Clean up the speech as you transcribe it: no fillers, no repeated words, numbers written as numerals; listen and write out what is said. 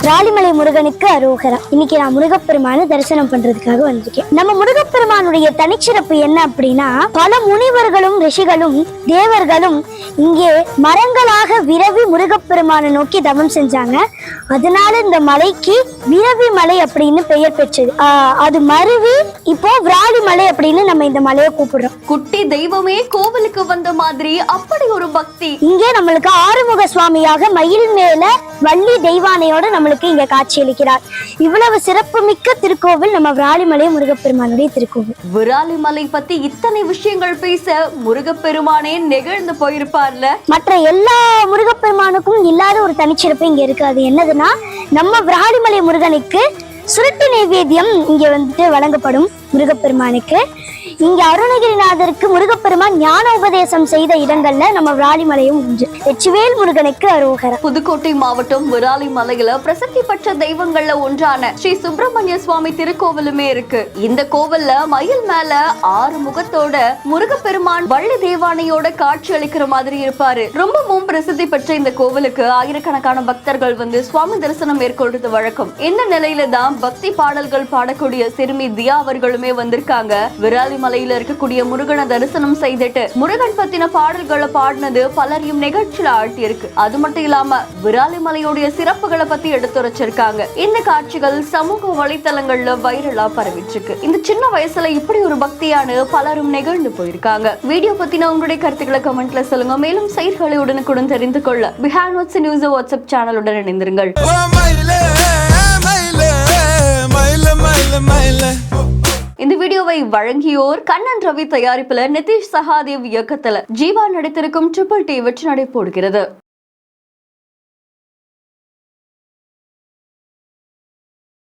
ராலிமலை முருகனுக்கு அரோகரா. இன்னைக்கு நான் முருகப்பெருமான தரிசனம் பண்றதுக்காக வந்திருக்கேன். நம்ம முருகப்பெருமானுடைய தனிச்சிறப்பு என்ன அப்படின்னா, பல முனிவர்களும் ரிஷிகளும் தேவர்களும் இங்கே மரங்களாக விரவி முருகப்பெருமானை நோக்கி தவம் செஞ்சாங்க. அதனால இந்த மலைக்கு விரவி மலை அப்படின்னு பெயர் பெற்றது. அது மருவி இப்போ விராலிமலை அப்படின்னு நம்ம இந்த மலையை கூப்பிடுறோம். குட்டி தெய்வமே கோவிலுக்கு வந்த மாதிரி அப்படி ஒரு பக்தி. இங்கே நம்மளுக்கு ஆறுமுக சுவாமியாக மயில் மேல வள்ளி தெய்வானையோட நம்மளுக்கு இங்க காட்சியளிக்கிறார். இவ்வளவு சிறப்பு மிக்க திருக்கோவில் நம்ம விராலிமலை முருகப்பெருமானுடைய திருக்கோவில். விராலிமலை பத்தி இத்தனை விஷயங்கள் பேச முருகப்பெருமானே நெகிழ்ந்து போயிருப்பார்ல. மற்ற எல்லா முருகப்பெருமானுக்கும் இல்லாத ஒரு தனிச்சிறப்பு இங்க இருக்கு. அது என்னதுன்னா, நம்ம விராலிமலை முருகனுக்கு சுருட்டு நைவேத்தியம் இங்க வந்துட்டு வழங்கப்படும். முருகப்பெருமானுக்கு இங்க அருணகிரிநாதருக்கு முருகப்பெருமான் ஞான உபதேசம் செய்த இடங்கள்ல நம்ம விராலிமலையும் ஒன்று. வெற்றிவேல் முருகனுக்கு அரோகரா. புதுக்கோட்டை மாவட்டம் விராலிமலையில பிரசித்தி பெற்ற தெய்வங்கள்ல ஒன்றான ஸ்ரீ சுப்பிரமணிய சுவாமி திருக்கோவிலுமே இருக்கு. இந்த கோவில்ல மயில் மேல 6 முகத்தோட முருகப்பெருமான் வள்ளி தேவானையோட காட்சி அளிக்கிற மாதிரி இருப்பாரு. ரொம்பவும் பிரசித்தி பெற்ற இந்த கோவிலுக்கு ஆயிரக்கணக்கான பக்தர்கள் வந்து சுவாமி தரிசனம் மேற்கொள்றது வழக்கம். இந்த நிலையில தான் பக்தி பாடல்கள் பாடக்கூடிய சிறுமி தியா அவர்களுமே வந்திருக்காங்க. விராலிமலையில இருக்கக்கூடிய முருகனை தரிசனம் செய்துட்டு முருகன் பத்தின பாடல்களை பாடினது பலரையும் நிகழ்ச்சியில ஆழ்த்தி இருக்கு. அது மட்டும் இல்லாம விராலிமலையுடைய சிறப்புகளை பத்தி எடுத்துரைச்சிருக்காங்க. இந்த காட்சிகள் சமூக வலைத்தளங்கள்ல வைரலா பரவிட்டு இருக்கு. இந்த சின்ன வயசுல இப்படி ஒரு பக்தியான பலரும் நெகிழ்ந்து போயிருக்காங்க. வீடியோ பத்தின உங்களுடைய கருத்துக்களை கமெண்ட்ல சொல்லுங்க. மேலும் செய்திகளை உடனுக்குடன் தெரிந்து கொள்ள பிஹைண்ட் வாட்ஸ் நியூஸ் வாட்ஸ்அப் சேனலுடன் இணைந்திருங்கள். இந்த வீடியோவை வழங்கியோர் கண்ணன் ரவி தயாரிப்புல நிதிஷ் சகாதேவ் இயக்கத்துல ஜீவா நடித்திருக்கும் ட்ரிபிள் டி வெற்றி நடை போடுகிறது.